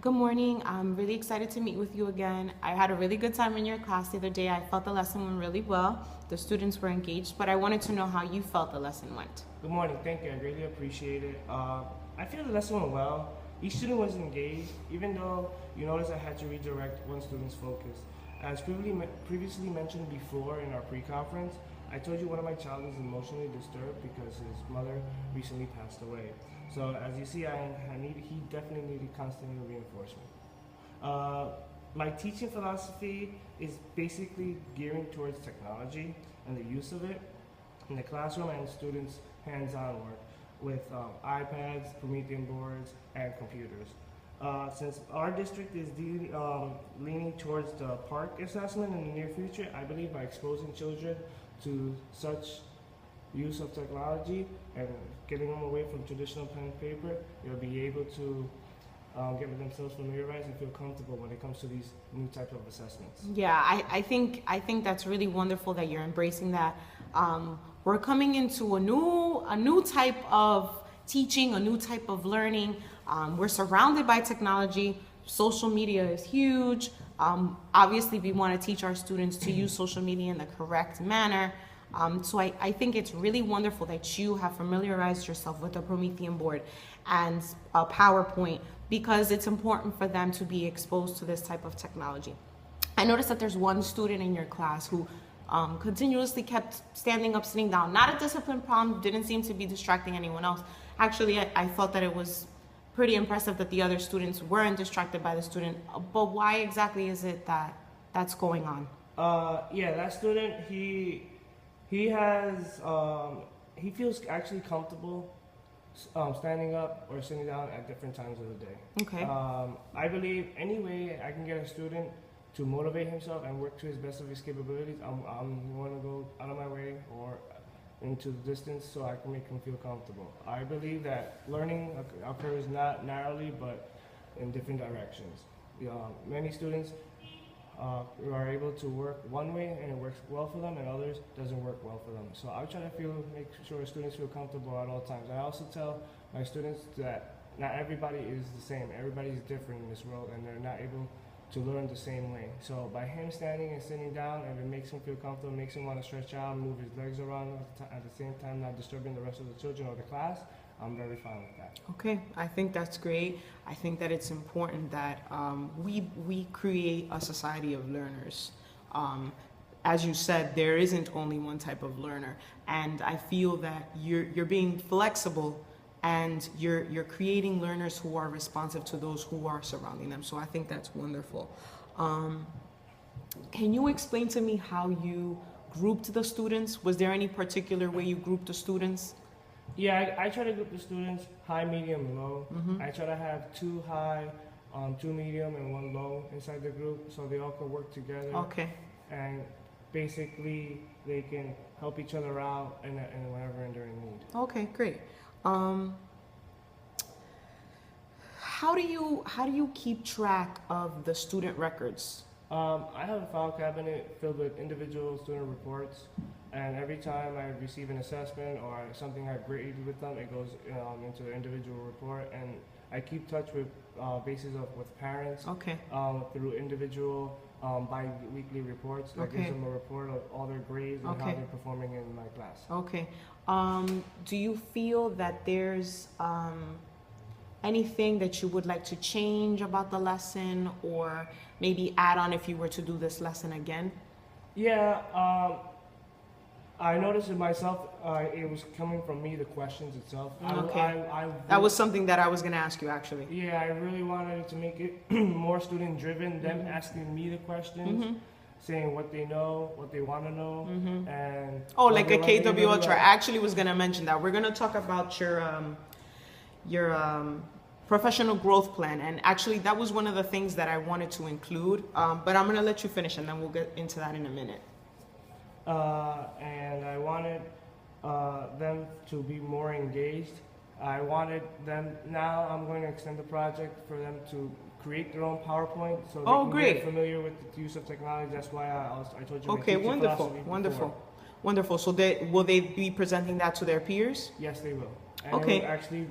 Good morning. I'm really excited to meet with you again. I had a really good time in your class the other day. I felt the lesson went really well. The students were engaged, but I wanted to know how you felt the lesson went. Good morning. Thank you. I greatly appreciate it. I feel the lesson went well. Each student was engaged, even though you notice I had to redirect one student's focus. As previously mentioned before in our pre-conference, I told you one of my child is emotionally disturbed because his mother recently passed away. So as you see, he definitely needed constant reinforcement. My teaching philosophy is basically gearing towards technology and the use of it in the classroom and students' hands-on work with iPads, Promethean boards, and computers. Since our district is leaning towards the park assessment in the near future, I believe by exposing children to such use of technology and getting them away from traditional pen and paper, they'll be able to get themselves familiarized and feel comfortable when it comes to these new types of assessments. Yeah, I think that's really wonderful that you're embracing that. We're coming into a new type of teaching, a new type of learning. We're surrounded by technology. Social media is huge. Obviously, we want to teach our students to use social media in the correct manner. So I think it's really wonderful that you have familiarized yourself with a Promethean board and a PowerPoint because it's important for them to be exposed to this type of technology. I noticed that there's one student in your class who continuously kept standing up, sitting down. Not a discipline problem, didn't seem to be distracting anyone else. Actually, I thought that it was pretty impressive that the other students weren't distracted by the student. But why exactly is it that that's going on? Yeah, that student, he feels actually comfortable standing up or sitting down at different times of the day. Okay. I believe any way I can get a student to motivate himself and work to his best of his capabilities, I'm going to go out of my way or into the distance so I can make him feel comfortable. I believe that learning occurs not narrowly but in different directions. Many students are able to work one way and it works well for them, and others doesn't work well for them. So I try to make sure students feel comfortable at all times. I also tell my students that not everybody is the same. Everybody's different in this world, and they're not able to learn the same way. So by him standing and sitting down, if it makes him feel comfortable, makes him want to stretch out, move his legs around at the same time, not disturbing the rest of the children or the class, I'm very fine with that. Okay, I think that's great. I think that it's important that we create a society of learners. As you said, there isn't only one type of learner, and I feel that you're being flexible and you're creating learners who are responsive to those who are surrounding them. So I think that's wonderful. Can you explain to me how you grouped the students? Was there any particular way you grouped the students? Yeah, I try to group the students high, medium, low. Mm-hmm. I try to have 2 high, 2 medium, and 1 low inside the group so they all can work together. Okay. And basically they can help each other out and whenever they're in need. Okay, great. How do you keep track of the student records? I have a file cabinet filled with individual student reports, and every time I receive an assessment or something I've graded with them, it goes into the individual report, and I keep touch with with parents. Okay. Through individual bi-weekly reports that gives them a report of all their grades and how they're performing in my class. Okay. Do you feel that there's anything that you would like to change about the lesson, or maybe add on if you were to do this lesson again? Yeah, I noticed it myself. It was coming from me, the questions itself. Okay. That was something that I was going to ask you, actually. Yeah, I really wanted to make it more student-driven, them asking me the questions, saying what they know, what they want to know, and... Oh, like a KWL chart. I actually was going to mention that. We're going to talk about your professional growth plan, and actually that was one of the things that I wanted to include, but I'm going to let you finish and then we'll get into that in a minute. And I wanted them to be more engaged. I wanted them, now I'm going to extend the project for them to create their own PowerPoint so they can get familiar with the use of technology. That's why I told you. Okay, wonderful. So will they be presenting that to their peers? Yes, they will. and Okay. it would actually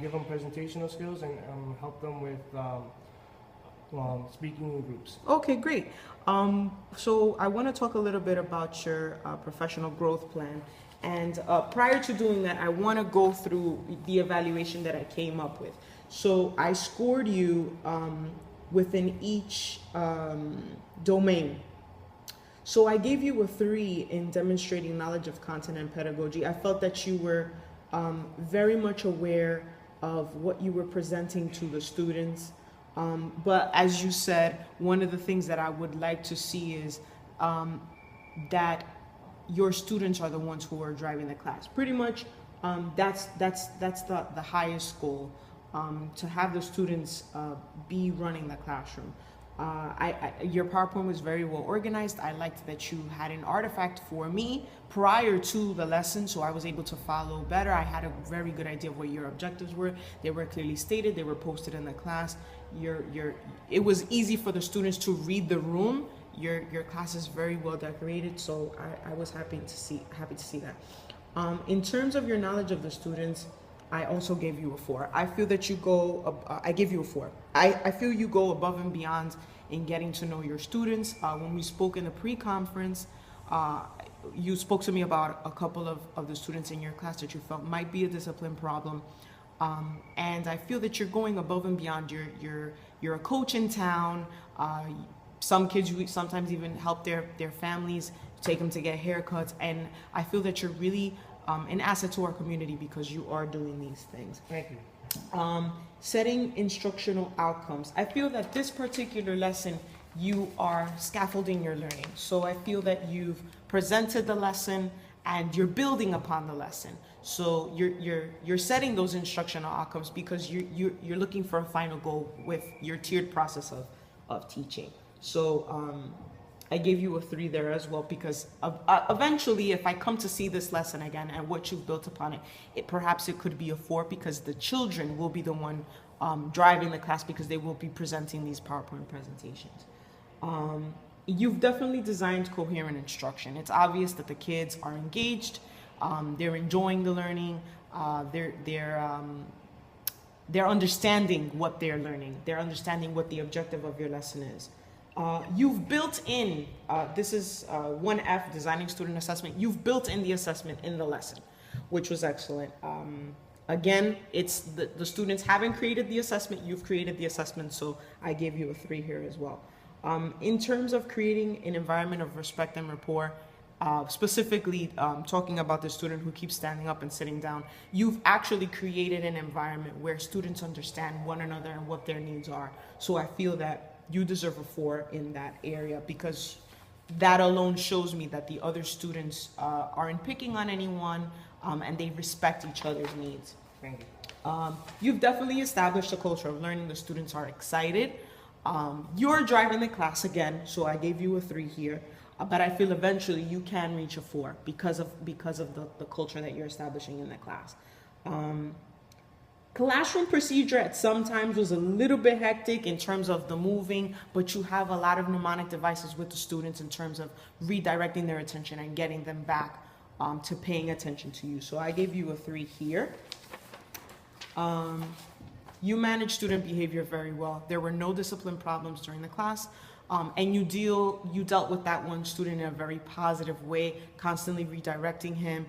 give them presentational skills and help them with speaking in groups. Okay, great. So I want to talk a little bit about your professional growth plan. And prior to doing that, I want to go through the evaluation that I came up with. So I scored you within each domain. So I gave you a 3 in demonstrating knowledge of content and pedagogy. I felt that you were very much aware of what you were presenting to the students. But as you said, one of the things that I would like to see is that your students are the ones who are driving the class. Pretty much, that's the highest goal, to have the students be running the classroom. Your PowerPoint was very well organized. I liked that you had an artifact for me prior to the lesson, so I was able to follow better. I had a very good idea of what your objectives were. They were clearly stated. They were posted in the class. It was easy for the students to read the room. Your class is very well decorated, so I was happy to see that. In terms of your knowledge of the students, I also gave you a 4. I feel that you go. I gave you a 4. I feel you go above and beyond in getting to know your students. When we spoke in the pre-conference, you spoke to me about a couple of the students in your class that you felt might be a discipline problem. And I feel that you're going above and beyond. You're a coach in town. Some kids, you sometimes even help their families, take them to get haircuts. And I feel that you're really an asset to our community because you are doing these things. Thank you. Setting instructional outcomes. I feel that this particular lesson, you are scaffolding your learning. So I feel that you've presented the lesson and you're building upon the lesson. So you're setting those instructional outcomes because you're looking for a final goal with your tiered process of teaching. So I gave you a 3 there as well because eventually, if I come to see this lesson again and what you've built upon it, perhaps it could be a 4 because the children will be the one driving the class because they will be presenting these PowerPoint presentations. You've definitely designed coherent instruction. It's obvious that the kids are engaged, they're enjoying the learning, they're understanding what they're learning, they're understanding what the objective of your lesson is. You've built in, this is 1F, designing student assessment. You've built in the assessment in the lesson, which was excellent. Again, it's the students haven't created the assessment, you've created the assessment, so I gave you a 3 here as well. In terms of creating an environment of respect and rapport, specifically talking about the student who keeps standing up and sitting down, you've actually created an environment where students understand one another and what their needs are. So I feel that you deserve a 4 in that area because that alone shows me that the other students aren't picking on anyone and they respect each other's needs. Thank you. You've definitely established a culture of learning. The students are excited. You're driving the class again, so I gave you a 3 here. But I feel eventually you can reach a 4 because of the culture that you're establishing in the class. Classroom procedure at some times was a little bit hectic in terms of the moving, but you have a lot of mnemonic devices with the students in terms of redirecting their attention and getting them back to paying attention to you. So I gave you a 3 here. You manage student behavior very well. There were no discipline problems during the class. And you dealt with that one student in a very positive way, constantly redirecting him.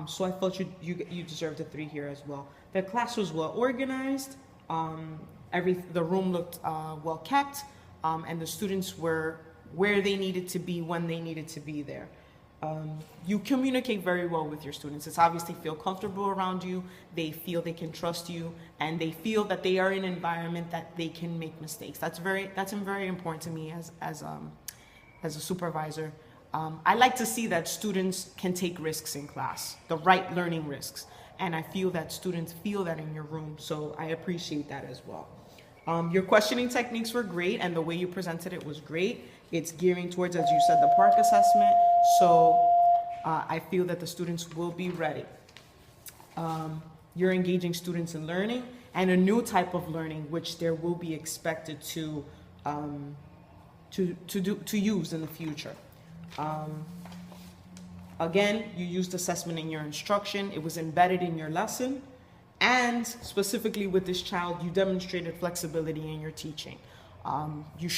So I felt you deserved a 3 here as well. The class was well organized. The room looked well kept, and the students were where they needed to be when they needed to be there. You communicate very well with your students. It's obvious they feel comfortable around you, they feel they can trust you, and they feel that they are in an environment that they can make mistakes. That's very important to me as a supervisor. I like to see that students can take risks in class, the right learning risks, and I feel that students feel that in your room, so I appreciate that as well. Your questioning techniques were great, and the way you presented it was great. It's gearing towards, as you said, the PARC assessment, so I feel that the students will be ready. You're engaging students in learning and a new type of learning, which there will be expected to use in the future. Again, you used assessment in your instruction. It was embedded in your lesson. And specifically with this child, you demonstrated flexibility in your teaching. You're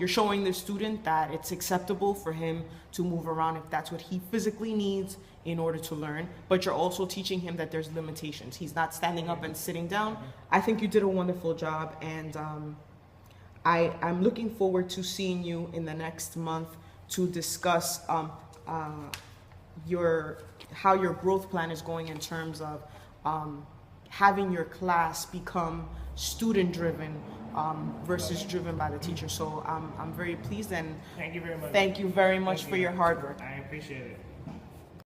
showing the student that it's acceptable for him to move around if that's what he physically needs in order to learn, but you're also teaching him that there's limitations. He's not standing up and sitting down. I think you did a wonderful job, and I'm looking forward to seeing you in the next month to discuss how your growth plan is going in terms of having your class become student-driven versus driven by the teacher. So I'm very pleased, and thank you very much. Thank you very much for your hard work. I appreciate it.